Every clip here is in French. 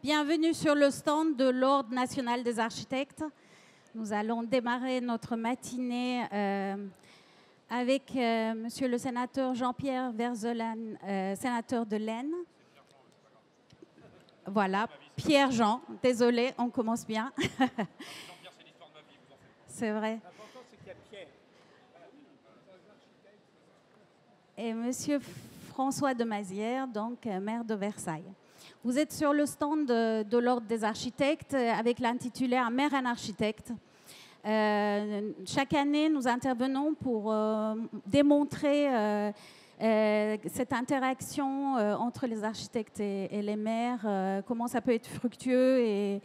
Bienvenue sur le stand de l'Ordre national des architectes. Nous allons démarrer notre matinée avec Monsieur le sénateur Jean-Pierre Verzelen, sénateur de l'Aisne. Voilà, Pierre-Jean, désolé, on commence bien. Jean-Pierre, c'est l'histoire de ma vie, vous en faites. C'est vrai. L'important, c'est qu'il y a Pierre. Et Monsieur François de Mazières, donc maire de Versailles. Vous êtes sur le stand de l'Ordre des architectes avec l'intitulé « Un maire, un architecte ». Chaque année, nous intervenons pour démontrer cette interaction entre les architectes et les maires, comment ça peut être fructueux et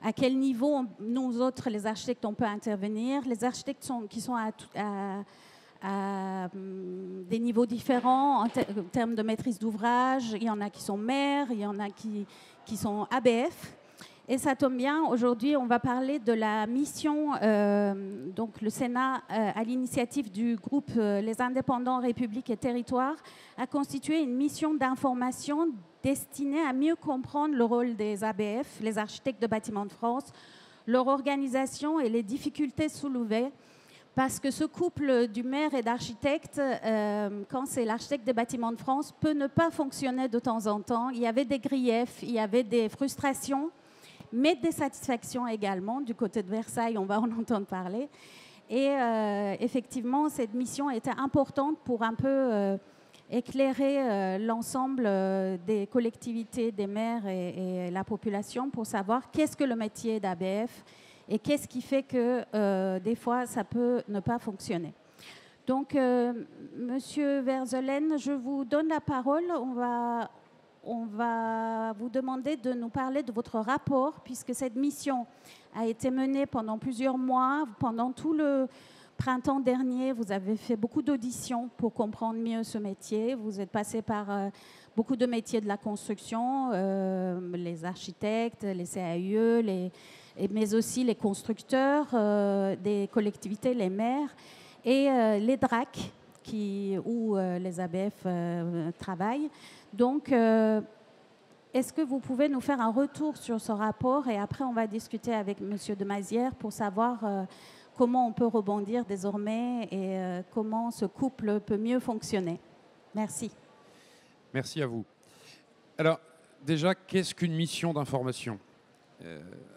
à quel niveau nous autres, les architectes, on peut intervenir. Les architectes qui sont à des niveaux différents en termes de maîtrise d'ouvrage. Il y en a qui sont maires, il y en a qui sont ABF. Et ça tombe bien, aujourd'hui, on va parler de la mission, donc le Sénat, à l'initiative du groupe Les Indépendants, République et Territoires, a constitué une mission d'information destinée à mieux comprendre le rôle des ABF, les architectes de bâtiments de France, leur organisation et les difficultés soulevées. Parce que ce couple du maire et d'architecte, quand c'est l'architecte des bâtiments de France, peut ne pas fonctionner de temps en temps. Il y avait des griefs, il y avait des frustrations, mais des satisfactions également. Du côté de Versailles, on va en entendre parler. Et effectivement, cette mission était importante pour un peu éclairer l'ensemble des collectivités, des maires et la population pour savoir qu'est-ce que le métier d'ABF et qu'est-ce qui fait que des fois, ça peut ne pas fonctionner. Donc, Monsieur Verzelen, je vous donne la parole. On va vous demander de nous parler de votre rapport, puisque cette mission a été menée pendant plusieurs mois. Pendant tout le printemps dernier, vous avez fait beaucoup d'auditions pour comprendre mieux ce métier. Vous êtes passé par beaucoup de métiers de la construction, les architectes, les CAUE, mais aussi les constructeurs des collectivités, les maires, et les DRAC, où les ABF travaillent. Donc, est-ce que vous pouvez nous faire un retour sur ce rapport et après, on va discuter avec Monsieur de Mazières pour savoir comment on peut rebondir désormais et comment ce couple peut mieux fonctionner. Merci. Merci à vous. Alors, déjà, qu'est-ce qu'une mission d'information ?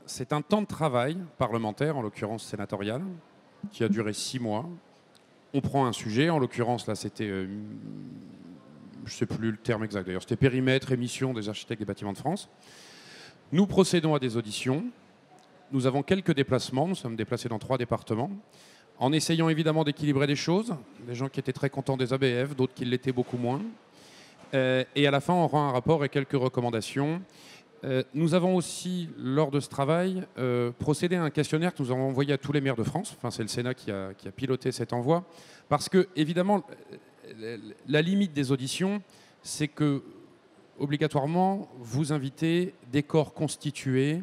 C'est un temps de travail parlementaire, en l'occurrence sénatorial, qui a duré 6 mois. On prend un sujet, en l'occurrence, là, c'était, je ne sais plus le terme exact d'ailleurs, c'était périmètre, émission des architectes des bâtiments de France. Nous procédons à des auditions. Nous avons quelques déplacements, nous sommes déplacés dans 3 départements, en essayant évidemment d'équilibrer les choses. Des gens qui étaient très contents des ABF, d'autres qui l'étaient beaucoup moins. Et à la fin, on rend un rapport et quelques recommandations. Nous avons aussi, lors de ce travail, procédé à un questionnaire que nous avons envoyé à tous les maires de France. Enfin, c'est le Sénat qui a piloté cet envoi. Parce que, évidemment, la limite des auditions, c'est que, obligatoirement, vous invitez des corps constitués,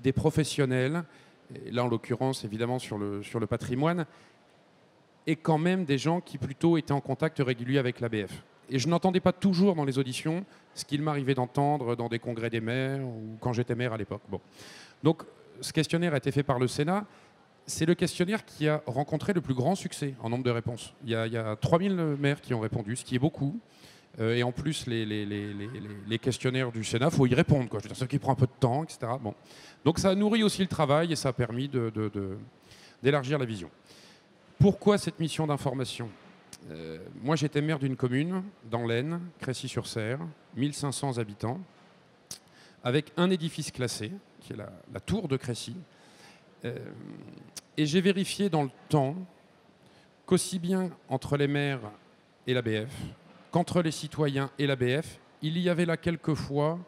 des professionnels, et là, en l'occurrence, évidemment, sur le patrimoine, et quand même des gens qui, plutôt, étaient en contact régulier avec l'ABF. Et je n'entendais pas toujours dans les auditions ce qu'il m'arrivait d'entendre dans des congrès des maires ou quand j'étais maire à l'époque. Bon. Donc, ce questionnaire a été fait par le Sénat. C'est le questionnaire qui a rencontré le plus grand succès en nombre de réponses. Il y a 3000 maires qui ont répondu, ce qui est beaucoup. Et en plus, les questionnaires du Sénat, il faut y répondre, quoi. Je veux dire, ce qui prend un peu de temps, etc. Bon. Donc, ça a nourri aussi le travail et ça a permis d'élargir la vision. Pourquoi cette mission d'information ? Moi, j'étais maire d'une commune dans l'Aisne, Crécy-sur-Serre, 1500 habitants, avec un édifice classé, qui est la tour de Crécy. Et j'ai vérifié dans le temps qu'aussi bien entre les maires et l'ABF qu'entre les citoyens et l'ABF, il y avait là quelquefois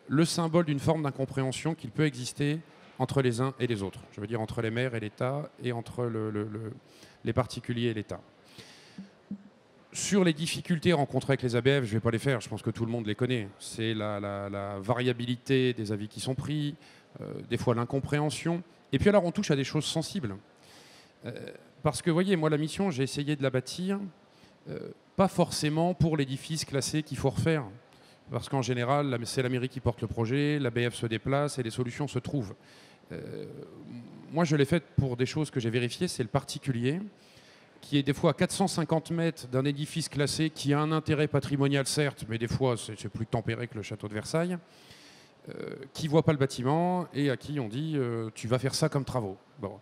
le symbole d'une forme d'incompréhension qu'il peut exister entre les uns et les autres. Je veux dire entre les maires et l'État et entre les particuliers et l'État. Sur les difficultés rencontrées avec les ABF, je ne vais pas les faire, je pense que tout le monde les connaît. C'est la variabilité des avis qui sont pris, des fois l'incompréhension. Et puis alors on touche à des choses sensibles. Parce que, vous voyez, moi la mission, j'ai essayé de la bâtir, pas forcément pour l'édifice classé qu'il faut refaire. Parce qu'en général, c'est la mairie qui porte le projet, l'ABF se déplace et les solutions se trouvent. Moi, je l'ai fait pour des choses que j'ai vérifiées, c'est le particulier, qui est des fois à 450 mètres d'un édifice classé, qui a un intérêt patrimonial certes, mais des fois c'est plus tempéré que le château de Versailles, qui ne voit pas le bâtiment et à qui on dit tu vas faire ça comme travaux. Bon.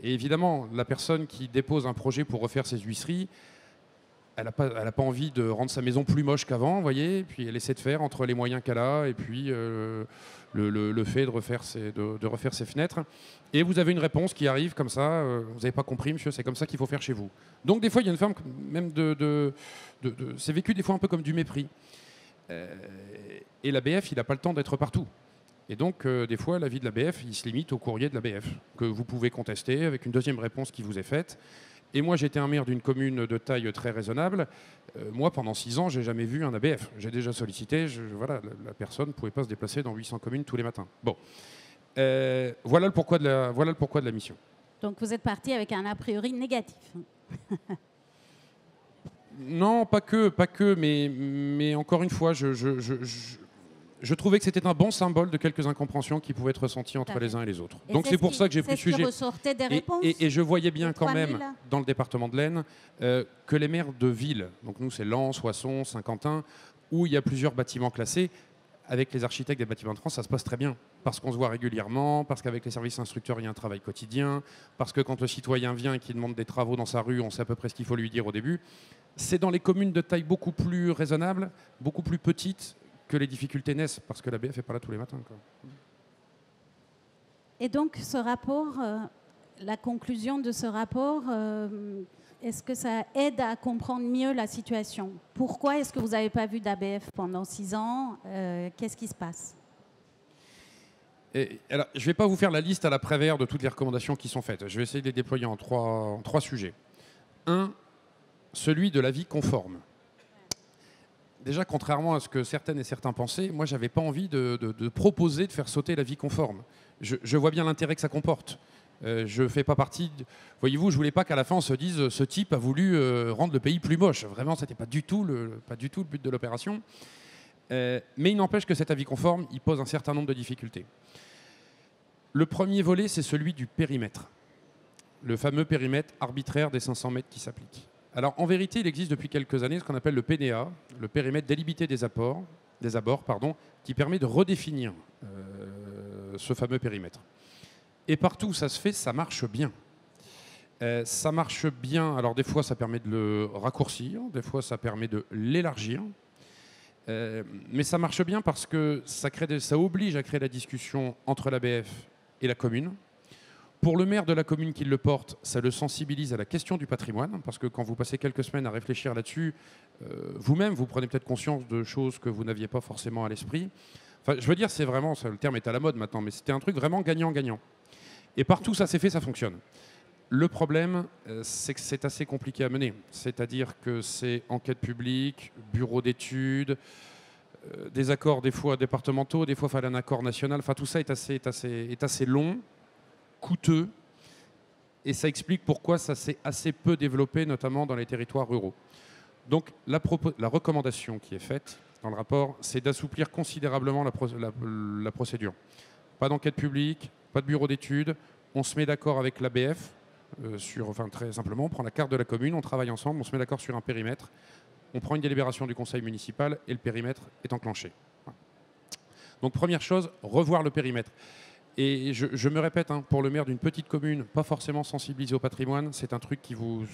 Et évidemment, la personne qui dépose un projet pour refaire ses huisseries, elle n'a pas envie de rendre sa maison plus moche qu'avant, vous voyez, et puis elle essaie de faire entre les moyens qu'elle a et puis le fait de refaire ses fenêtres. Et vous avez une réponse qui arrive comme ça, vous n'avez pas compris, monsieur, c'est comme ça qu'il faut faire chez vous. Donc des fois, il y a une forme même c'est vécu des fois un peu comme du mépris. Et l'ABF, il n'a pas le temps d'être partout. Et donc, des fois, l'avis de l'ABF, il se limite au courrier de l'ABF, que vous pouvez contester avec une deuxième réponse qui vous est faite. Et moi, j'étais un maire d'une commune de taille très raisonnable. Moi, pendant 6 ans, je n'ai jamais vu un ABF. J'ai déjà sollicité, voilà, la personne ne pouvait pas se déplacer dans 800 communes tous les matins. Bon, voilà le pourquoi de la mission. Donc, vous êtes parti avec un a priori négatif. Non, pas que, mais encore une fois, je trouvais que c'était un bon symbole de quelques incompréhensions qui pouvaient être ressenties entre les uns et les autres. Donc c'est pour ça que j'ai pris le sujet. Et je voyais bien quand même, dans le département de l'Aisne, que les maires de ville, donc nous c'est Lens, Soissons, Saint-Quentin, où il y a plusieurs bâtiments classés, avec les architectes des bâtiments de France, ça se passe très bien. Parce qu'on se voit régulièrement, parce qu'avec les services instructeurs, il y a un travail quotidien, parce que quand le citoyen vient et qu'il demande des travaux dans sa rue, on sait à peu près ce qu'il faut lui dire au début. C'est dans les communes de taille beaucoup plus raisonnable, beaucoup plus petites, que les difficultés naissent, parce que l'ABF n'est pas là tous les matins, quoi. Et donc, ce rapport, la conclusion de ce rapport, est-ce que ça aide à comprendre mieux la situation? Pourquoi est-ce que vous n'avez pas vu d'ABF pendant 6 ans? Qu'est-ce qui se passe? Alors, je ne vais pas vous faire la liste à la Prévert de toutes les recommandations qui sont faites. Je vais essayer de les déployer en trois sujets. Un, celui de l'avis conforme. Déjà, contrairement à ce que certaines et certains pensaient, moi, je n'avais pas envie de proposer de faire sauter l'avis conforme. Je vois bien l'intérêt que ça comporte. Je ne fais pas partie... Voyez-vous, je ne voulais pas qu'à la fin, on se dise ce type a voulu rendre le pays plus moche. Vraiment, ce n'était pas du tout le but de l'opération. Mais il n'empêche que cet avis conforme, il pose un certain nombre de difficultés. Le premier volet, c'est celui du périmètre. Le fameux périmètre arbitraire des 500 mètres qui s'applique. Alors, en vérité, il existe depuis quelques années ce qu'on appelle le PDA, le périmètre délimité des abords, qui permet de redéfinir ce fameux périmètre. Et partout où ça se fait, ça marche bien. Ça marche bien, alors des fois ça permet de le raccourcir, des fois ça permet de l'élargir, mais ça marche bien parce que ça oblige à créer la discussion entre l'ABF et la commune. Pour le maire de la commune qui le porte, ça le sensibilise à la question du patrimoine, parce que quand vous passez quelques semaines à réfléchir là-dessus, vous-même, vous prenez peut-être conscience de choses que vous n'aviez pas forcément à l'esprit. Enfin, je veux dire, c'est vraiment, le terme est à la mode maintenant, mais c'était un truc vraiment gagnant-gagnant. Et partout ça s'est fait, ça fonctionne. Le problème, c'est que c'est assez compliqué à mener. C'est-à-dire que c'est enquête publique, bureau d'études, des accords des fois départementaux, des fois il fallait un accord national. Enfin, tout ça est assez long, coûteux, et ça explique pourquoi ça s'est assez peu développé, notamment dans les territoires ruraux. Donc la recommandation qui est faite dans le rapport, c'est d'assouplir considérablement la procédure. Pas d'enquête publique, pas de bureau d'études, on se met d'accord avec l'ABF, très simplement, on prend la carte de la commune, on travaille ensemble, on se met d'accord sur un périmètre, on prend une délibération du conseil municipal et le périmètre est enclenché. Voilà. Donc première chose, revoir le périmètre. Et je me répète, hein, pour le maire d'une petite commune, pas forcément sensibilisé au patrimoine, c'est un truc qui vous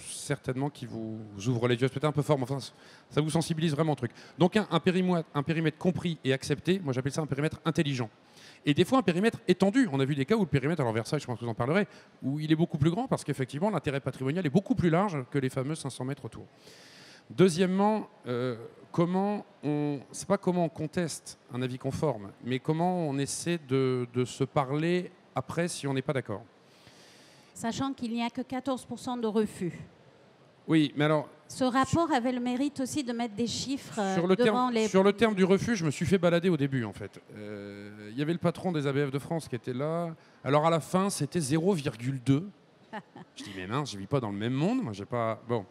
ouvre les yeux. C'est peut-être un peu fort, mais enfin, ça vous sensibilise vraiment au truc. Donc un périmètre compris et accepté, moi j'appelle ça un périmètre intelligent. Et des fois un périmètre étendu. On a vu des cas où le périmètre, alors Versailles, je pense que vous en parlerez, où il est beaucoup plus grand parce qu'effectivement l'intérêt patrimonial est beaucoup plus large que les fameux 500 mètres autour. Deuxièmement, c'est pas comment on conteste un avis conforme, mais comment on essaie de se parler après si on n'est pas d'accord. Sachant qu'il n'y a que 14% de refus. Oui, mais alors... Ce rapport avait le mérite aussi de mettre des chiffres Sur le terme du refus, je me suis fait balader au début, en fait. Il y avait le patron des ABF de France qui était là. Alors à la fin, c'était 0,2. Je dis, mais mince, je ne vis pas dans le même monde. Moi, j'ai pas... Bon.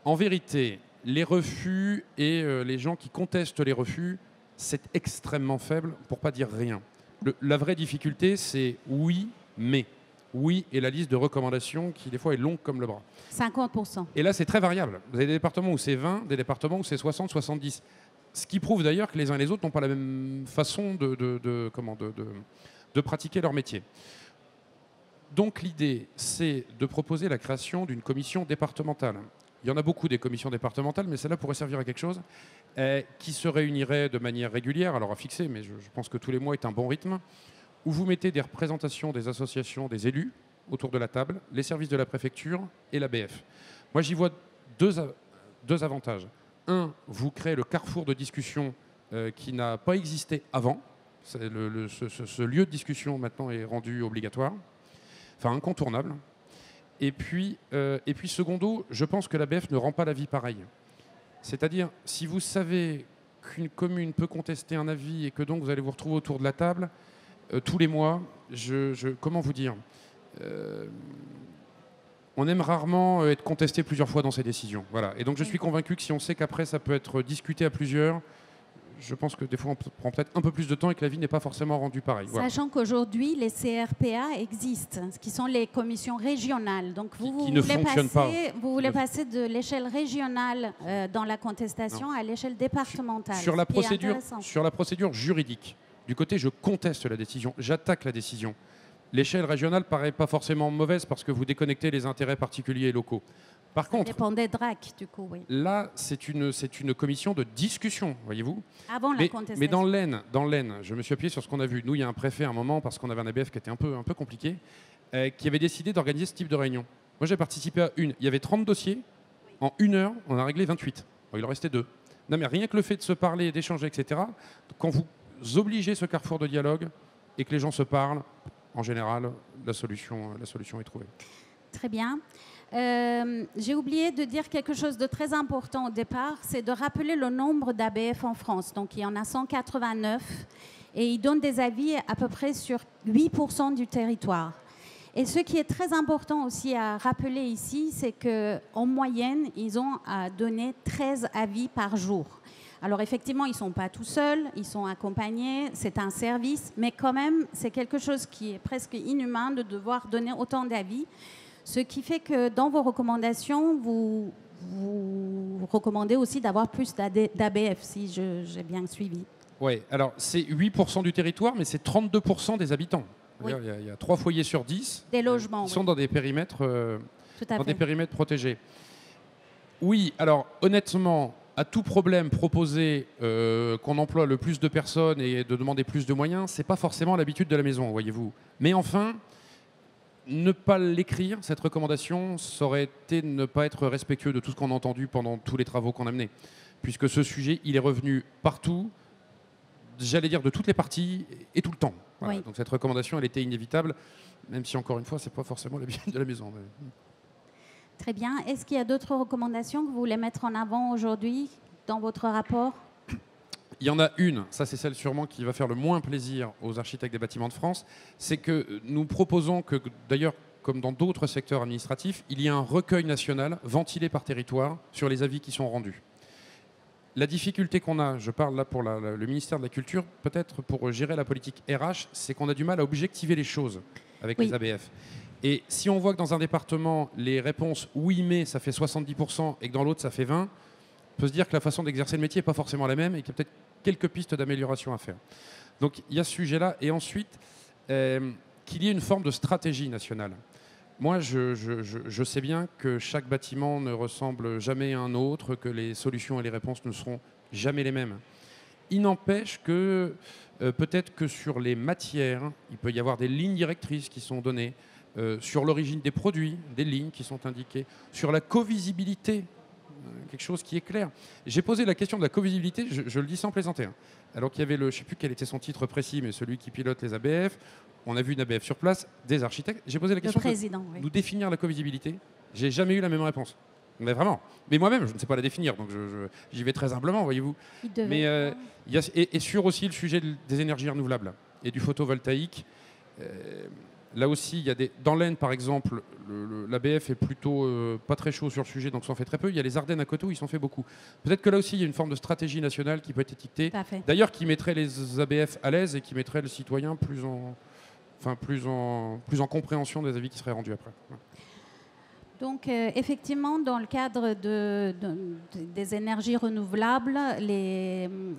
En vérité, Les refus et les gens qui contestent les refus, c'est extrêmement faible, pour pas dire rien. La vraie difficulté, c'est oui, mais. Oui, et la liste de recommandations qui, des fois, est longue comme le bras. 50%. Et là, c'est très variable. Vous avez des départements où c'est 20, des départements où c'est 60, 70. Ce qui prouve d'ailleurs que les uns et les autres n'ont pas la même façon de pratiquer leur métier. Donc l'idée, c'est de proposer la création d'une commission départementale. Il y en a beaucoup des commissions départementales, mais celle-là pourrait servir à quelque chose, qui se réunirait de manière régulière, alors à fixer, mais je pense que tous les mois est un bon rythme, où vous mettez des représentations des associations, des élus autour de la table, les services de la préfecture et l'ABF. Moi, j'y vois deux avantages. Un, vous créez le carrefour de discussion qui n'a pas existé avant. Ce lieu de discussion maintenant est rendu obligatoire, enfin incontournable. Et puis secondo, je pense que l'ABF ne rend pas la vie pareille. C'est-à-dire, si vous savez qu'une commune peut contester un avis et que donc vous allez vous retrouver autour de la table, tous les mois, comment vous dire, on aime rarement être contesté plusieurs fois dans ses décisions. Voilà. Et donc je suis convaincu que si on sait qu'après ça peut être discuté à plusieurs, je pense que des fois on prend peut-être un peu plus de temps et que la vie n'est pas forcément rendue pareille. Voilà. Sachant qu'aujourd'hui, les CRPA existent, ce qui sont les commissions régionales. Donc vous voulez passer de l'échelle régionale dans la contestation à l'échelle départementale. Sur la procédure juridique, du côté je conteste la décision, j'attaque la décision. L'échelle régionale paraît pas forcément mauvaise parce que vous déconnectez les intérêts particuliers et locaux. Par contre, ça dépend des DRAC, du coup, oui. Là, c'est une commission de discussion, voyez-vous. Avant la contestation. Mais dans l'Aisne, je me suis appuyé sur ce qu'on a vu. Nous, il y a un préfet à un moment, parce qu'on avait un ABF qui était un peu compliqué, qui avait décidé d'organiser ce type de réunion. Moi, j'ai participé à une. Il y avait 30 dossiers. En 1 heure, on a réglé 28. Bon, il en restait 2. Non, mais rien que le fait de se parler, d'échanger, etc., quand vous obligez ce carrefour de dialogue et que les gens se parlent, en général, la solution est trouvée. Très bien. J'ai oublié de dire quelque chose de très important au départ, c'est de rappeler le nombre d'ABF en France. Donc il y en a 189 et ils donnent des avis à peu près sur 8% du territoire. Et ce qui est très important aussi à rappeler ici, c'est qu'en moyenne, ils ont à donner 13 avis par jour. Alors effectivement, ils ne sont pas tout seuls, ils sont accompagnés, c'est un service, mais quand même, c'est quelque chose qui est presque inhumain de devoir donner autant d'avis. Ce qui fait que dans vos recommandations, vous recommandez aussi d'avoir plus d'ABF, si j'ai bien suivi. Oui, alors c'est 8% du territoire, mais c'est 32% des habitants. Oui. Il y a 3 foyers sur 10 des logements, qui sont dans des périmètres, protégés. Oui, alors honnêtement, à tout problème proposé qu'on emploie le plus de personnes et de demander plus de moyens, ce n'est pas forcément l'habitude de la maison, voyez-vous. Mais enfin, ne pas l'écrire, cette recommandation, ça aurait été ne pas être respectueux de tout ce qu'on a entendu pendant tous les travaux qu'on a menés. Puisque ce sujet, il est revenu partout, j'allais dire de toutes les parties et tout le temps. Voilà. Oui. Donc cette recommandation, elle était inévitable, même si encore une fois, ce n'est pas forcément l'habitude de la maison. Très bien. Est-ce qu'il y a d'autres recommandations que vous voulez mettre en avant aujourd'hui dans votre rapport ? Il y en a une, ça c'est celle sûrement qui va faire le moins plaisir aux architectes des bâtiments de France, c'est que nous proposons que, d'ailleurs, comme dans d'autres secteurs administratifs, il y a un recueil national ventilé par territoire sur les avis qui sont rendus. La difficulté qu'on a, je parle là pour le ministère de la Culture, peut-être pour gérer la politique RH, c'est qu'on a du mal à objectiver les choses avec les ABF. Et si on voit que dans un département, les réponses « oui, mais » ça fait 70% et que dans l'autre, ça fait 20%, on peut se dire que la façon d'exercer le métier n'est pas forcément la même et qu'il y a peut-être quelques pistes d'amélioration à faire. Donc il y a ce sujet-là. Et ensuite, qu'il y ait une forme de stratégie nationale. Moi, je sais bien que chaque bâtiment ne ressemble jamais à un autre, que les solutions et les réponses ne seront jamais les mêmes. Il n'empêche que peut-être que sur les matières, il peut y avoir des lignes directrices qui sont données, sur l'origine des produits, des lignes qui sont indiquées, sur la covisibilité, quelque chose qui est clair. J'ai posé la question de la covisibilité, je le dis sans plaisanter. Hein. Alors qu'il y avait je ne sais plus quel était son titre précis, mais celui qui pilote les ABF. On a vu une ABF sur place, des architectes. J'ai posé la question de nous définir la covisibilité. J'ai jamais eu la même réponse. Mais vraiment. Mais moi-même, je ne sais pas la définir, donc j'y vais très humblement, voyez-vous. Mais et sur aussi le sujet des énergies renouvelables et du photovoltaïque. Là aussi, il y a dans l'Aisne, par exemple, l'ABF est plutôt pas très chaud sur le sujet, donc s'en fait très peu. Il y a les Ardennes à côté où ils s'en fait beaucoup. Peut-être que là aussi, il y a une forme de stratégie nationale qui peut être étiquetée. D'ailleurs, qui mettrait les ABF à l'aise et qui mettrait le citoyen plus en compréhension des avis qui seraient rendus après. Ouais. Donc, effectivement, dans le cadre des énergies renouvelables,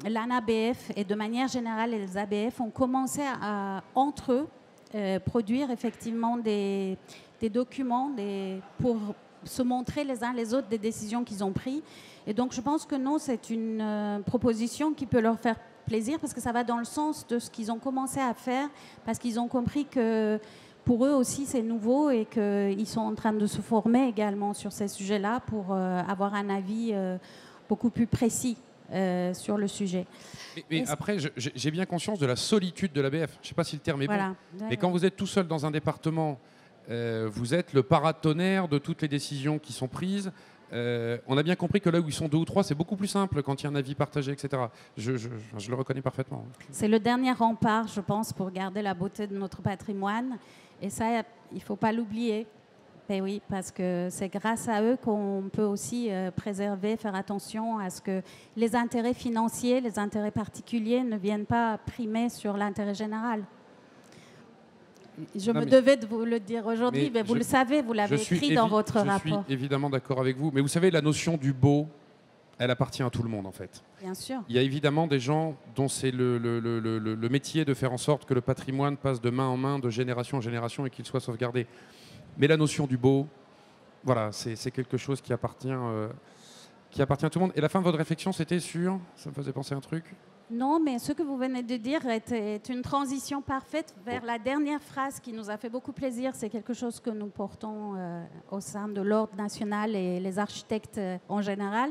l'ANABF et de manière générale les ABF ont commencé à, entre eux, produire effectivement des documents pour se montrer les uns les autres des décisions qu'ils ont prises. Et donc, je pense que non, c'est une proposition qui peut leur faire plaisir parce que ça va dans le sens de ce qu'ils ont commencé à faire, parce qu'ils ont compris que pour eux aussi, c'est nouveau et qu'ils sont en train de se former également sur ces sujets-là pour avoir un avis beaucoup plus précis sur le sujet. Mais après, j'ai bien conscience de la solitude de l'ABF. Je ne sais pas si le terme est bon. Mais quand vous êtes tout seul dans un département, vous êtes le paratonnerre de toutes les décisions qui sont prises. On a bien compris que là où ils sont 2 ou 3, c'est beaucoup plus simple quand il y a un avis partagé, etc. Je le reconnais parfaitement. C'est le dernier rempart, je pense, pour garder la beauté de notre patrimoine. Et ça, il ne faut pas l'oublier. Ben oui, parce que c'est grâce à eux qu'on peut aussi préserver, faire attention à ce que les intérêts financiers, les intérêts particuliers ne viennent pas primer sur l'intérêt général. Je me devais de vous le dire aujourd'hui, mais vous le savez, vous l'avez écrit dans votre rapport. Je suis évidemment d'accord avec vous. Mais vous savez, la notion du beau, elle appartient à tout le monde, en fait. Bien sûr. Il y a évidemment des gens dont c'est le métier de faire en sorte que le patrimoine passe de main en main, de génération en génération et qu'il soit sauvegardé. Mais la notion du beau, voilà, c'est quelque chose qui appartient à tout le monde. Et la fin de votre réflexion, c'était sur... Ça me faisait penser à un truc. Non, mais ce que vous venez de dire est une transition parfaite vers la dernière phrase qui nous a fait beaucoup plaisir. C'est quelque chose que nous portons au sein de l'Ordre national et les architectes en général.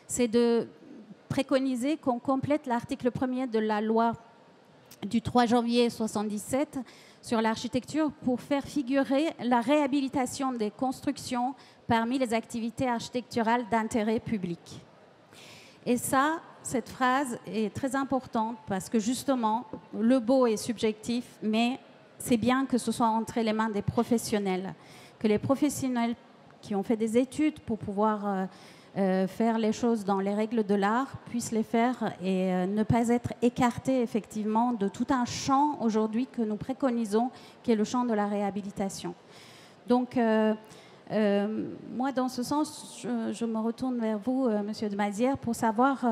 C'est de préconiser qu'on complète l'article 1er de la loi du 3 janvier 1977 sur l'architecture pour faire figurer la réhabilitation des constructions parmi les activités architecturales d'intérêt public. Et ça, cette phrase est très importante parce que justement, le beau est subjectif, mais c'est bien que ce soit entre les mains des professionnels, que les professionnels qui ont fait des études pour pouvoir faire les choses dans les règles de l'art puissent les faire et ne pas être écartés effectivement de tout un champ aujourd'hui que nous préconisons, qui est le champ de la réhabilitation. Donc, moi, dans ce sens, je me retourne vers vous, Monsieur de Mazières, pour savoir,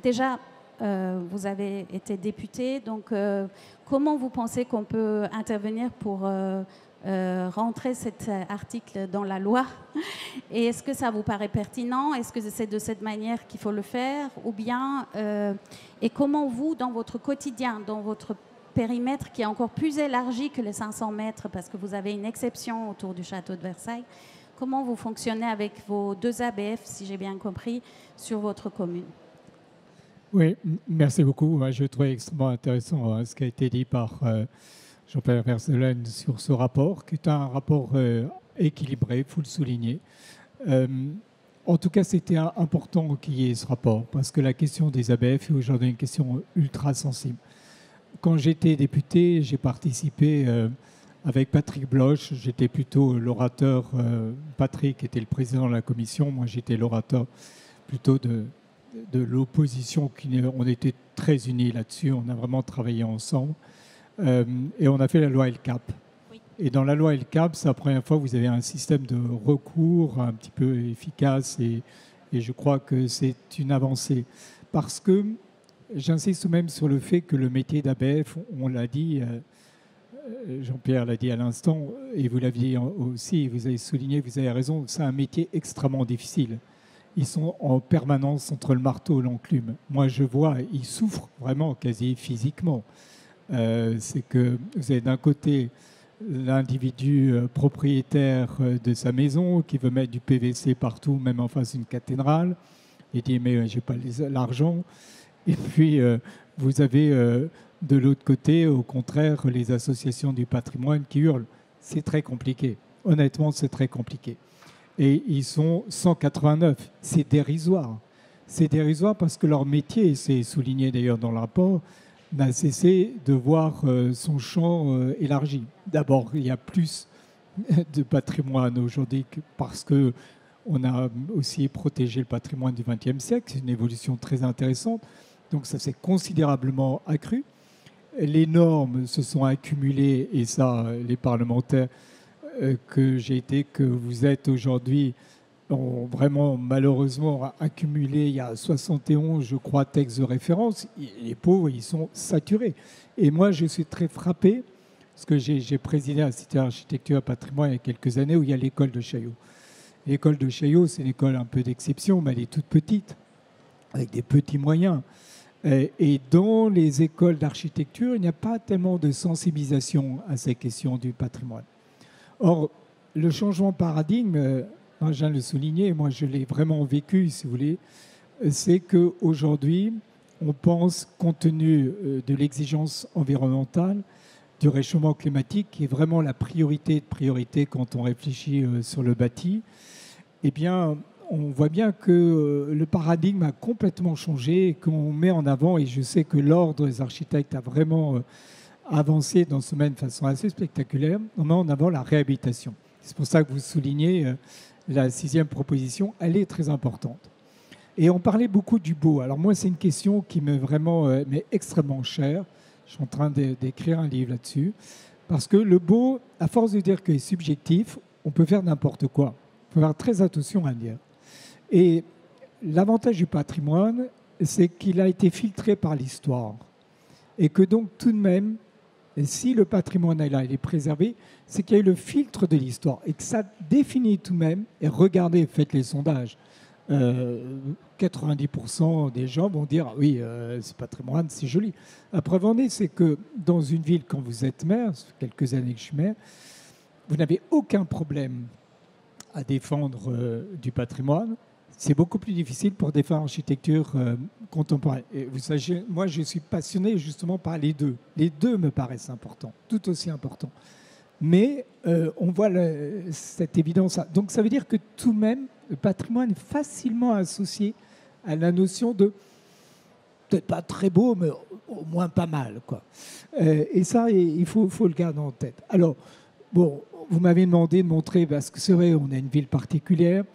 déjà, vous avez été député, donc comment vous pensez qu'on peut intervenir pour rentrer cet article dans la loi? Et est-ce que ça vous paraît pertinent? Est-ce que c'est de cette manière qu'il faut le faire? Ou bien, et comment vous, dans votre quotidien, dans votre périmètre qui est encore plus élargi que les 500 mètres, parce que vous avez une exception autour du château de Versailles, comment vous fonctionnez avec vos 2 ABF, si j'ai bien compris, sur votre commune? Oui, merci beaucoup. Moi, je trouvais extrêmement intéressant ce qui a été dit par Jean-Pierre Verselaine sur ce rapport, qui est un rapport équilibré, il faut le souligner. En tout cas, c'était important qu'il y ait ce rapport, parce que la question des ABF est aujourd'hui une question ultra sensible. Quand j'étais député, j'ai participé avec Patrick Bloch. J'étais plutôt l'orateur. Patrick était le président de la commission. Moi, j'étais l'orateur plutôt de l'opposition. On était très unis là-dessus. On a vraiment travaillé ensemble. Et on a fait la loi LCAP. Oui. Et dans la loi LCAP, c'est la première fois que vous avez un système de recours un petit peu efficace. Et je crois que c'est une avancée. Parce que j'insiste même sur le fait que le métier d'ABF, on l'a dit, Jean-Pierre l'a dit à l'instant, et vous l'aviez aussi, vous avez souligné, vous avez raison, c'est un métier extrêmement difficile. Ils sont en permanence entre le marteau et l'enclume. Moi, je vois, ils souffrent vraiment quasi physiquement. C'est que vous avez d'un côté l'individu propriétaire de sa maison qui veut mettre du PVC partout, même en face d'une cathédrale. Il dit, mais je n'ai pas l'argent. Et puis, vous avez de l'autre côté, au contraire, les associations du patrimoine qui hurlent. C'est très compliqué. Honnêtement, c'est très compliqué. Et ils sont 189. C'est dérisoire. C'est dérisoire parce que leur métier, c'est souligné d'ailleurs dans le rapport, n'a cessé de voir son champ élargi. D'abord, il y a plus de patrimoine aujourd'hui parce qu'on a aussi protégé le patrimoine du XXe siècle. C'est une évolution très intéressante. Donc ça s'est considérablement accru. Les normes se sont accumulées, et ça, les parlementaires que j'ai été, que vous êtes aujourd'hui, ont vraiment malheureusement accumulé, il y a 71, je crois, textes de référence. Les pauvres, ils sont saturés. Et moi, je suis très frappé, parce que j'ai présidé l'Institut d'architecture et patrimoine il y a quelques années, où il y a l'école de Chaillot. L'école de Chaillot, c'est une école un peu d'exception, mais elle est toute petite, avec des petits moyens. Et dans les écoles d'architecture, il n'y a pas tellement de sensibilisation à ces questions du patrimoine. Or, le changement de paradigme, je viens de le souligner, moi je l'ai vraiment vécu, si vous voulez, c'est qu'aujourd'hui, on pense, compte tenu de l'exigence environnementale, du réchauffement climatique, qui est vraiment la priorité de priorité quand on réfléchit sur le bâti, eh bien, on voit bien que le paradigme a complètement changé et qu'on met en avant, et je sais que l'Ordre des architectes a vraiment avancé dans ce domaine de façon assez spectaculaire, on met en avant la réhabilitation. C'est pour ça que vous soulignez la 6e proposition, elle est très importante. Et on parlait beaucoup du beau. Alors moi, c'est une question qui m'est vraiment mais extrêmement chère. Je suis en train d'écrire un livre là-dessus. Parce que le beau, à force de dire qu'il est subjectif, on peut faire n'importe quoi. Il faut faire très attention à le dire. Et l'avantage du patrimoine, c'est qu'il a été filtré par l'histoire. Et que donc, tout de même, si le patrimoine est là, il est préservé, c'est qu'il y a eu le filtre de l'histoire et que ça définit tout de même. Et regardez, faites les sondages. 90% des gens vont dire oui, ce patrimoine, c'est joli. La preuve en est, c'est que dans une ville, quand vous êtes maire, ça fait quelques années que je suis maire, vous n'avez aucun problème à défendre du patrimoine. C'est beaucoup plus difficile pour défendre l'architecture contemporaine. Et vous savez, moi, je suis passionné justement par les deux. Les deux me paraissent importants, tout aussi importants. Mais on voit cette évidence. Donc ça veut dire que tout de même, le patrimoine est facilement associé à la notion de peut-être pas très beau, mais au moins pas mal, quoi. Et ça, il faut le garder en tête. Alors, bon, vous m'avez demandé de montrer, parce que c'est vrai, on a une ville particulière,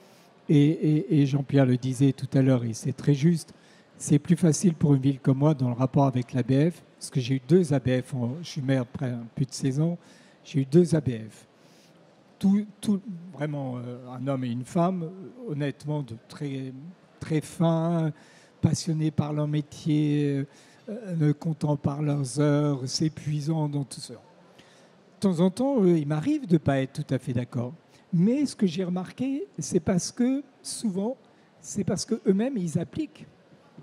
et Jean-Pierre le disait tout à l'heure, et c'est très juste, c'est plus facile pour une ville comme moi dans le rapport avec l'ABF, parce que j'ai eu 2 ABF, je suis maire après plus de 16 ans, j'ai eu 2 ABF. Vraiment un homme et une femme, honnêtement, de très, très fins, passionnés par leur métier, ne comptant par leurs heures, s'épuisant dans tout ça. De temps en temps, il m'arrive de ne pas être tout à fait d'accord. Mais ce que j'ai remarqué, c'est parce que souvent, c'est parce qu'eux-mêmes, ils appliquent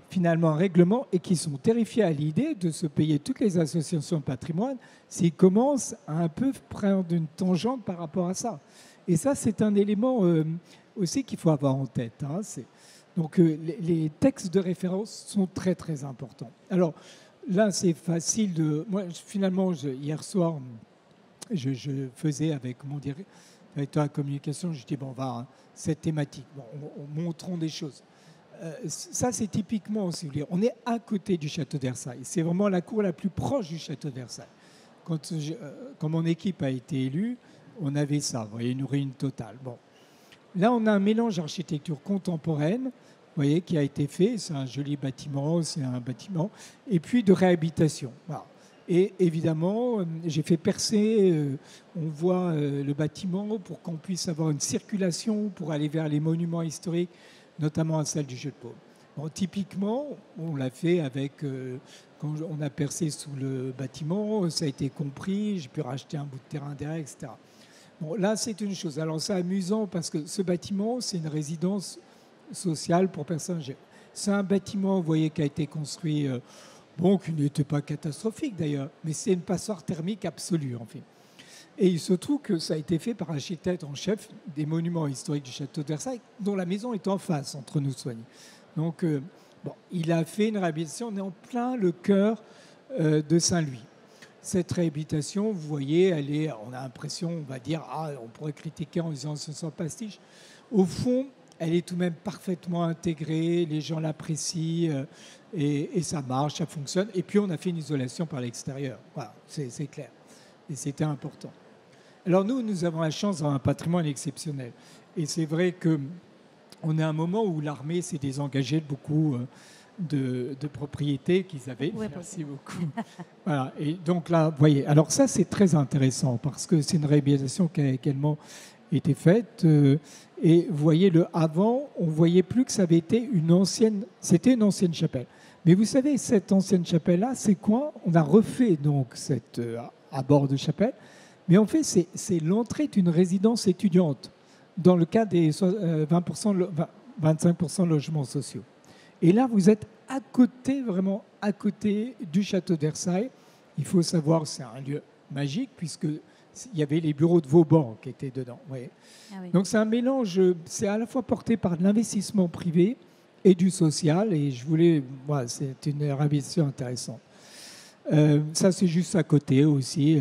finalement un règlement et qui sont terrifiés à l'idée de se payer toutes les associations de patrimoine s'ils commencent à un peu prendre une tangente par rapport à ça. Et ça, c'est un élément aussi qu'il faut avoir en tête. Hein. Donc, les textes de référence sont très, très importants. Alors, là, c'est facile de... Moi, finalement, hier soir, je faisais avec mon directeur de la communication, je dis, bon, on va cette thématique, bon, montrons des choses. Ça, c'est typiquement, si vous voulez, on est à côté du château de Versailles. C'est vraiment la cour la plus proche du château de Versailles. Quand mon équipe a été élue, on avait ça, vous voyez, une ruine totale. Bon. Là, on a un mélange d'architecture contemporaine, vous voyez, qui a été fait. C'est un joli bâtiment, c'est un bâtiment, et puis de réhabilitation. Voilà. Et évidemment, j'ai fait percer, on voit le bâtiment pour qu'on puisse avoir une circulation pour aller vers les monuments historiques, notamment à celle du Jeu de Paume. Bon, typiquement, on l'a fait avec, quand on a percé sous le bâtiment, ça a été compris, j'ai pu racheter un bout de terrain derrière, etc. Bon, là, c'est une chose. Alors, c'est amusant parce que ce bâtiment, c'est une résidence sociale pour personnes âgées. C'est un bâtiment, vous voyez, qui a été construit, bon, qui n'était pas catastrophique d'ailleurs, mais c'est une passoire thermique absolue, en fait. Et il se trouve que ça a été fait par l'architecte en chef des monuments historiques du château de Versailles, dont la maison est en face, entre nous soignés. Donc, bon, il a fait une réhabilitation, on est en plein le cœur de Saint-Louis. Cette réhabilitation, vous voyez, on a l'impression, on va dire, on pourrait critiquer en disant que ce sont pastiche. Au fond, elle est tout de même parfaitement intégrée, les gens l'apprécient et ça marche, ça fonctionne. Et puis on a fait une isolation par l'extérieur. Voilà, c'est clair. Et c'était important. Alors nous avons la chance d'avoir un patrimoine exceptionnel. Et c'est vrai qu'on est à un moment où l'armée s'est désengagée de beaucoup de propriétés qu'ils avaient. Oui, merci beaucoup. Voilà. Et donc là, vous voyez, alors ça c'est très intéressant parce que c'est une réhabilitation qui a également été faite. Et vous voyez, avant, on ne voyait plus que ça avait été c'était une ancienne chapelle. Mais vous savez, cette ancienne chapelle-là, c'est quoi? On a refait donc cette abord de chapelle, mais en fait, c'est l'entrée d'une résidence étudiante dans le cas des 25% de logements sociaux. Et là, vous êtes à côté, vraiment à côté du château de Versailles. Il faut savoir, c'est un lieu magique puisqu'il y avait les bureaux de Vauban qui étaient dedans. Ouais. Ah oui. Donc c'est un mélange, c'est à la fois porté par de l'investissement privé et du social. Et c'est une réhabilitation intéressante. Ça, c'est juste à côté aussi.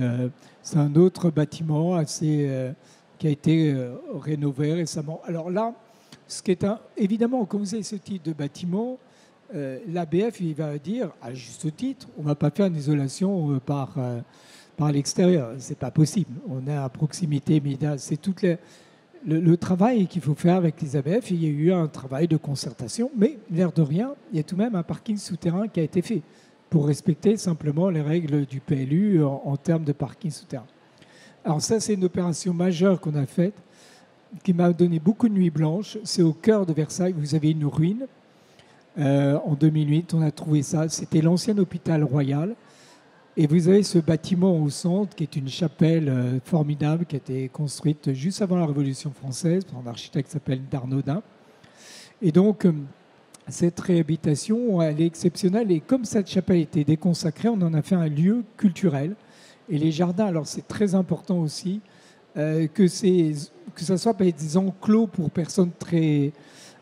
C'est un autre bâtiment qui a été rénové récemment. Alors là, évidemment, quand vous avez ce type de bâtiment, l'ABF il va dire, à juste titre, on ne va pas faire une isolation par l'extérieur. Ce n'est pas possible. On est à proximité immédiate. C'est tout le travail qu'il faut faire avec les ABF. Il y a eu un travail de concertation, mais l'air de rien, il y a tout de même un parking souterrain qui a été fait pour respecter simplement les règles du PLU en termes de parking souterrain. Alors ça, c'est une opération majeure qu'on a faite, qui m'a donné beaucoup de nuits blanches. C'est au cœur de Versailles. Vous avez une ruine. En 2008, on a trouvé ça. C'était l'ancien hôpital royal. Et vous avez ce bâtiment au centre, qui est une chapelle formidable, qui a été construite juste avant la Révolution française par un architecte qui s'appelle Darnaudin. Et donc, cette réhabilitation, elle est exceptionnelle. Et comme cette chapelle était déconsacrée, on en a fait un lieu culturel. Et les jardins, alors c'est très important aussi, que ça soit pas des enclos pour personnes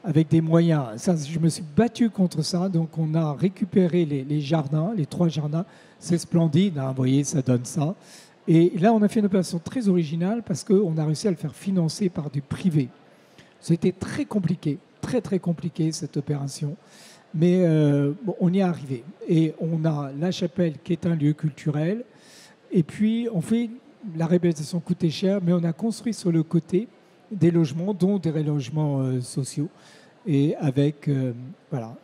avec des moyens. Ça, je me suis battu contre ça. Donc, on a récupéré les jardins, les 3 jardins. C'est splendide, hein, vous voyez, ça donne ça. Et là, on a fait une opération très originale parce qu'on a réussi à le faire financer par du privé. C'était très compliqué, très, très compliqué, cette opération. Mais on y est arrivé. Et on a la chapelle qui est un lieu culturel. Et puis, la réhabilitation coûtait cher, mais on a construit sur le côté des logements, dont des relogements sociaux. Et avec, voilà,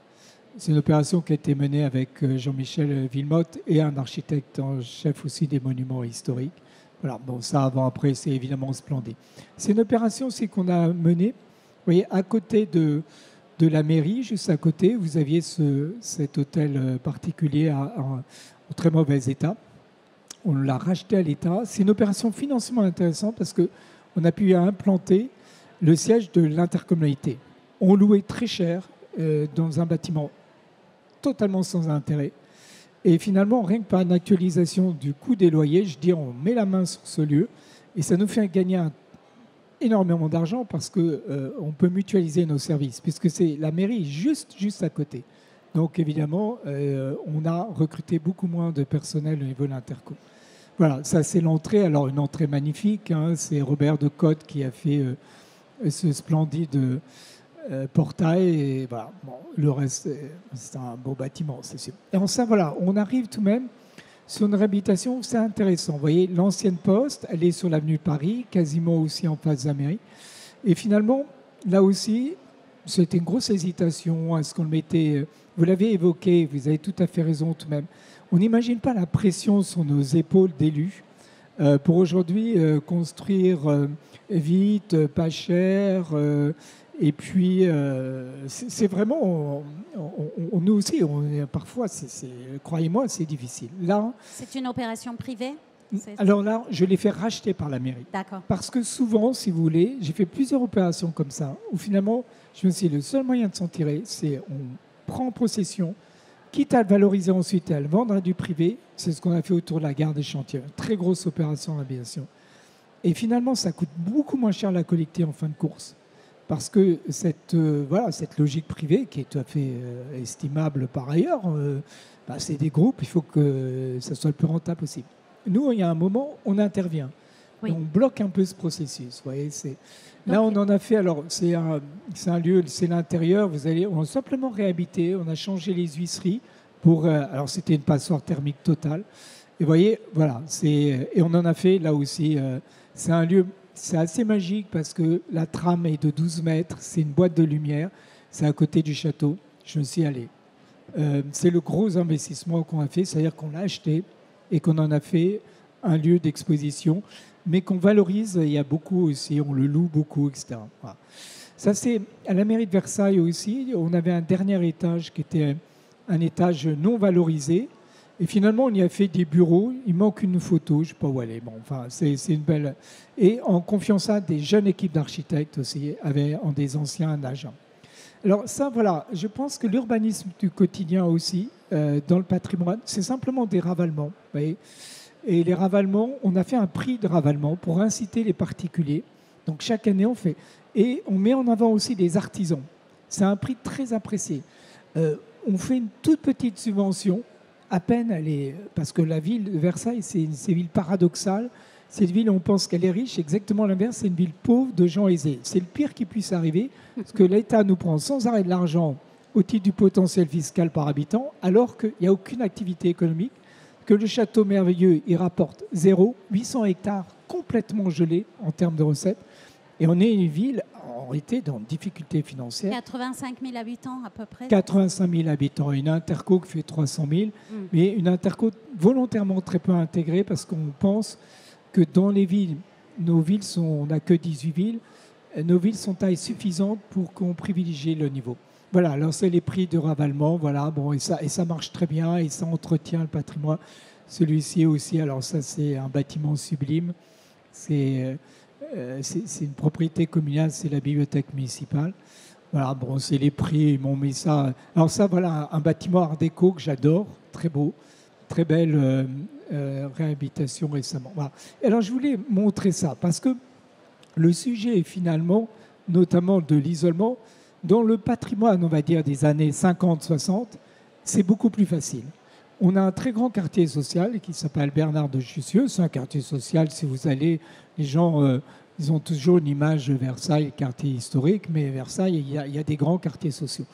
c'est une opération qui a été menée avec Jean-Michel Villemotte et un architecte en chef aussi des monuments historiques. Voilà, bon, ça avant, après, c'est évidemment splendide. C'est une opération aussi qu'on a menée, vous voyez, à côté de la mairie, juste à côté, vous aviez cet hôtel particulier en très mauvais état. On l'a racheté à l'État. C'est une opération financièrement intéressante parce qu'on a pu implanter le siège de l'intercommunalité. On louait très cher dans un bâtiment totalement sans intérêt. Et finalement, rien que par une actualisation du coût des loyers, je dis, on met la main sur ce lieu et ça nous fait gagner énormément d'argent parce qu'on peut mutualiser nos services puisque c'est la mairie juste à côté. Donc évidemment, on a recruté beaucoup moins de personnel au niveau de l'interco. Voilà, ça c'est l'entrée. Alors une entrée magnifique, hein, c'est Robert de Cotte qui a fait ce splendide portail. Et voilà, bon, le reste, c'est un beau bâtiment, c'est sûr. Et en ça, voilà, on arrive tout de même sur une réhabilitation, c'est intéressant. Vous voyez, l'ancienne poste, elle est sur l'avenue Paris, quasiment aussi en face de la mairie. Et finalement, là aussi, c'était une grosse hésitation. Est-ce qu'on le mettait... Vous l'avez évoqué, vous avez tout à fait raison tout de même. On n'imagine pas la pression sur nos épaules d'élus pour aujourd'hui construire vite, pas cher. Et puis, c'est vraiment... nous aussi, parfois, croyez-moi, c'est difficile. Là, c'est une opération privée ? Alors là, je l'ai fait racheter par la mairie. D'accord. Parce que souvent, si vous voulez, j'ai fait plusieurs opérations comme ça, où finalement, je me suis dit, le seul moyen de s'en tirer, c'est on prend possession, quitte à le valoriser ensuite et à le vendre à du privé. C'est ce qu'on a fait autour de la gare des Chantiers. Une très grosse opération d'habitation. Et finalement, ça coûte beaucoup moins cher à la collecter en fin de course. Parce que cette logique privée, qui est tout à fait estimable par ailleurs, c'est des groupes, il faut que ça soit le plus rentable possible. Nous, il y a un moment, on intervient. Oui. On bloque un peu ce processus. Vous voyez, là, on en a fait. Alors, c'est un lieu, c'est l'intérieur. On a simplement réhabité. On a changé les huisseries alors, c'était une passoire thermique totale. Et vous voyez, voilà. Et on en a fait là aussi. C'est un lieu. C'est assez magique parce que la trame est de 12 mètres. C'est une boîte de lumière. C'est à côté du château. Je me suis allé. C'est le gros investissement qu'on a fait. C'est-à-dire qu'on l'a acheté et qu'on en a fait un lieu d'exposition, mais qu'on valorise. Il y a beaucoup aussi, on le loue beaucoup, etc. Voilà. Ça, c'est à la mairie de Versailles aussi. On avait un dernier étage qui était un étage non valorisé. Et finalement, on y a fait des bureaux. Il manque une photo, je ne sais pas où elle est. Bon, enfin, c'est une belle. Et en confiant ça à des jeunes équipes d'architectes aussi, en des anciens agents. Alors ça, voilà, je pense que l'urbanisme du quotidien aussi, dans le patrimoine, c'est simplement des ravalements. Vous voyez. Et les ravalements, on a fait un prix de ravalement pour inciter les particuliers. Donc chaque année, on fait. Et on met en avant aussi des artisans. C'est un prix très apprécié. On fait une toute petite subvention, à peine, parce que la ville de Versailles, c'est une ville paradoxale. C'est une ville où on pense qu'elle est riche, exactement l'inverse, c'est une ville pauvre de gens aisés. C'est le pire qui puisse arriver, parce que l'État nous prend sans arrêt de l'argent au titre du potentiel fiscal par habitant, alors qu'il n'y a aucune activité économique, que le château merveilleux, il rapporte 800 hectares complètement gelés en termes de recettes. Et on est une ville, en réalité, dans une difficulté financière. 85 000 habitants à peu près. 85 000 habitants. Une interco qui fait 300 000, mais une interco volontairement très peu intégrée parce qu'on pense que dans les villes, on n'a que 18 villes, nos villes sont taille suffisante pour qu'on privilégie le niveau. Voilà, alors c'est les prix de ravalement, voilà, bon, et ça marche très bien, et ça entretient le patrimoine. Celui-ci aussi, alors ça c'est un bâtiment sublime, c'est une propriété communale, c'est la bibliothèque municipale. Voilà, bon, c'est les prix, ils m'ont mis ça. Alors ça, voilà, un bâtiment art déco que j'adore, très beau, très belle réhabilitation récemment. Voilà. Et alors je voulais montrer ça, parce que le sujet est finalement, notamment de l'isolement, dans le patrimoine, on va dire, des années 50-60, c'est beaucoup plus facile. On a un très grand quartier social qui s'appelle Bernard de Jussieu. C'est un quartier social, si vous allez, les gens, ils ont toujours une image de Versailles, quartier historique, mais Versailles, il y a des grands quartiers sociaux.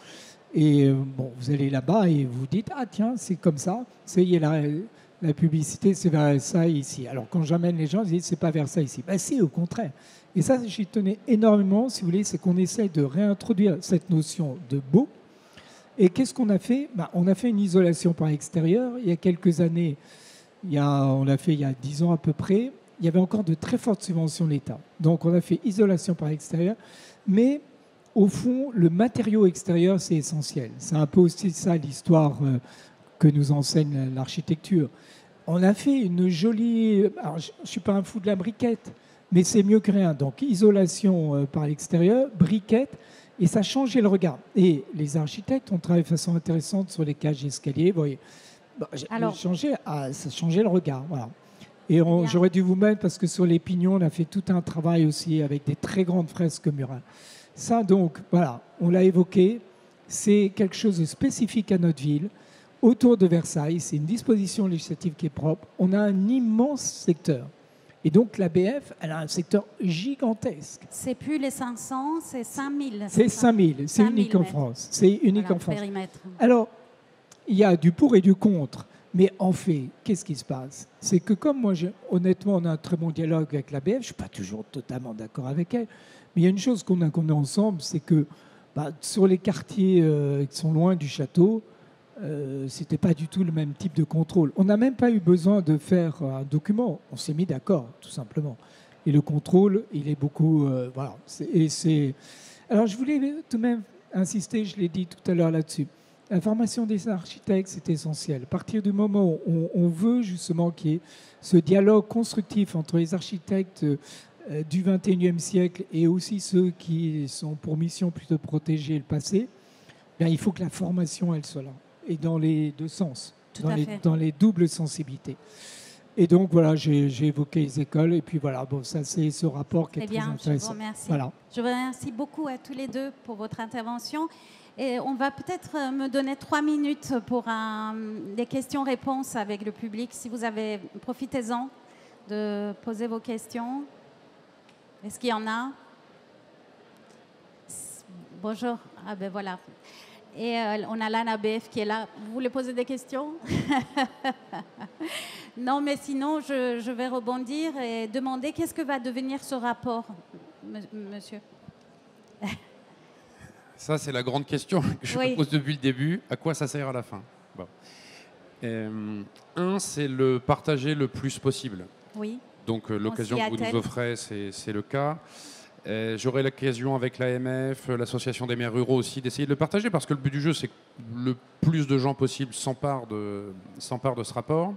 Et bon, vous allez là-bas et vous dites, ah tiens, c'est comme ça, il y a la publicité, c'est Versailles ici. Alors quand j'amène les gens, ils disent, c'est pas Versailles ici. Ben si, au contraire. Et ça, j'y tenais énormément, si vous voulez, c'est qu'on essaie de réintroduire cette notion de beau. Et qu'est-ce qu'on a fait ? On a fait une isolation par l'extérieur. Il y a quelques années, on l'a fait il y a 10 ans à peu près, il y avait encore de très fortes subventions de l'État. Donc on a fait isolation par l'extérieur. Mais au fond, le matériau extérieur, c'est essentiel. C'est un peu aussi ça l'histoire que nous enseigne l'architecture. On a fait une jolie... Alors, je ne suis pas un fou de la briquette, mais c'est mieux que rien. Donc, isolation par l'extérieur, briquette, et ça changeait le regard. Et les architectes ont travaillé de façon intéressante sur les cages d'escalier. Vous voyez, ça changeait le regard. Voilà. Et j'aurais dû vous mettre, parce que sur les pignons, on a fait tout un travail aussi avec des très grandes fresques murales. Ça, donc, voilà, on l'a évoqué, c'est quelque chose de spécifique à notre ville. Autour de Versailles, c'est une disposition législative qui est propre. On a un immense secteur. Et donc, l'ABF, elle a un secteur gigantesque. C'est plus les 500, c'est 5000. C'est 5000, c'est unique en France. C'est unique en France. Périmètre. Alors, il y a du pour et du contre. Mais en fait, qu'est-ce qui se passe ? C'est que comme moi, honnêtement, on a un très bon dialogue avec l'ABF, je ne suis pas toujours totalement d'accord avec elle, mais il y a une chose qu'on a ensemble, c'est que sur les quartiers qui sont loin du château, ce n'était pas du tout le même type de contrôle. On n'a même pas eu besoin de faire un document. On s'est mis d'accord, tout simplement. Et le contrôle, il est beaucoup... voilà. Alors, je voulais tout de même insister, je l'ai dit tout à l'heure là-dessus. La formation des architectes, c'est essentiel. À partir du moment où on veut justement qu'il y ait ce dialogue constructif entre les architectes du XXIe siècle et aussi ceux qui sont pour mission plutôt de protéger le passé, bien, il faut que la formation, elle soit là. Et dans les deux sens, dans les doubles sensibilités. Et donc, voilà, j'ai évoqué les écoles. Et puis, voilà, bon, ça, c'est ce rapport qui est très intéressant. Je vous remercie. Voilà. Je vous remercie beaucoup à tous les deux pour votre intervention. Et on va peut-être me donner 3 minutes pour des questions-réponses avec le public. Si vous avez, profitez-en de poser vos questions. Est-ce qu'il y en a? Bonjour. Ah ben voilà. Et on a l'ANABF qui est là. Vous voulez poser des questions? Non, mais sinon, je vais rebondir et demander qu'est-ce que va devenir ce rapport, monsieur? Ça, c'est la grande question que je me pose depuis le début. À quoi ça sert à la fin? Bon. C'est le partager le plus possible. Oui. Donc, l'occasion que vous nous offrez, c'est le cas. J'aurai l'occasion avec l'AMF, l'association des maires ruraux aussi, d'essayer de le partager parce que le but du jeu, c'est que le plus de gens possible s'emparent de ce rapport.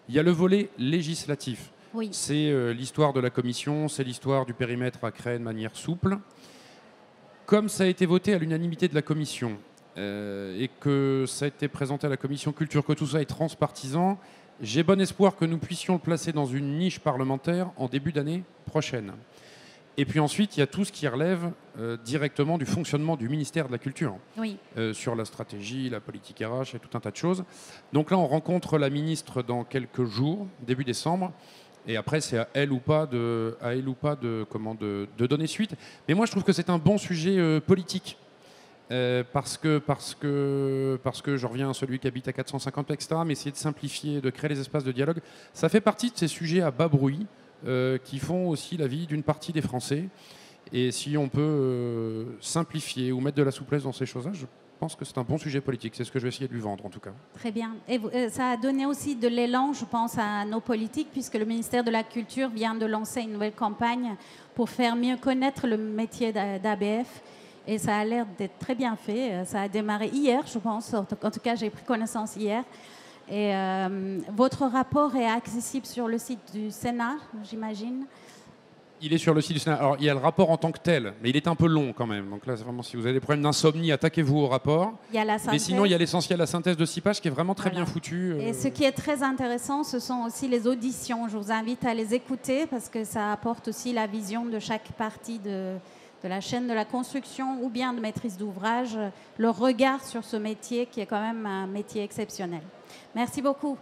Il y a le volet législatif. Oui. C'est l'histoire de la commission, c'est l'histoire du périmètre à créer de manière souple. Comme ça a été voté à l'unanimité de la commission et que ça a été présenté à la commission culture, que tout ça est transpartisan, j'ai bon espoir que nous puissions le placer dans une niche parlementaire en début d'année prochaine. Et puis ensuite, il y a tout ce qui relève directement du fonctionnement du ministère de la Culture. Oui. Sur la stratégie, la politique RH et tout un tas de choses. Donc là, on rencontre la ministre dans quelques jours, début décembre. Et après, c'est à elle ou pas de donner suite. Mais moi, je trouve que c'est un bon sujet politique. Parce que je reviens à celui qui habite à 450, etc. Mais essayer de simplifier, de créer les espaces de dialogue, ça fait partie de ces sujets à bas bruit qui font aussi la vie d'une partie des Français. Et si on peut simplifier ou mettre de la souplesse dans ces choses-là, je pense que c'est un bon sujet politique. C'est ce que je vais essayer de lui vendre, en tout cas. Très bien. Et ça a donné aussi de l'élan, je pense, à nos politiques, puisque le ministère de la Culture vient de lancer une nouvelle campagne pour faire mieux connaître le métier d'ABF. Et ça a l'air d'être très bien fait. Ça a démarré hier, je pense. En tout cas, j'ai pris connaissance hier. Et votre rapport est accessible sur le site du Sénat, j'imagine? Il est sur le site du Sénat. Alors, il y a le rapport en tant que tel, mais il est un peu long quand même. Donc là, c'est vraiment, si vous avez des problèmes d'insomnie, attaquez-vous au rapport. Il y a la synthèse. Mais sinon, il y a l'essentiel, la synthèse de 6 pages qui est vraiment très bien foutue. Et ce qui est très intéressant, ce sont aussi les auditions. Je vous invite à les écouter parce que ça apporte aussi la vision de chaque partie de la chaîne de la construction ou bien de maîtrise d'ouvrage, le regard sur ce métier qui est quand même un métier exceptionnel. Merci beaucoup.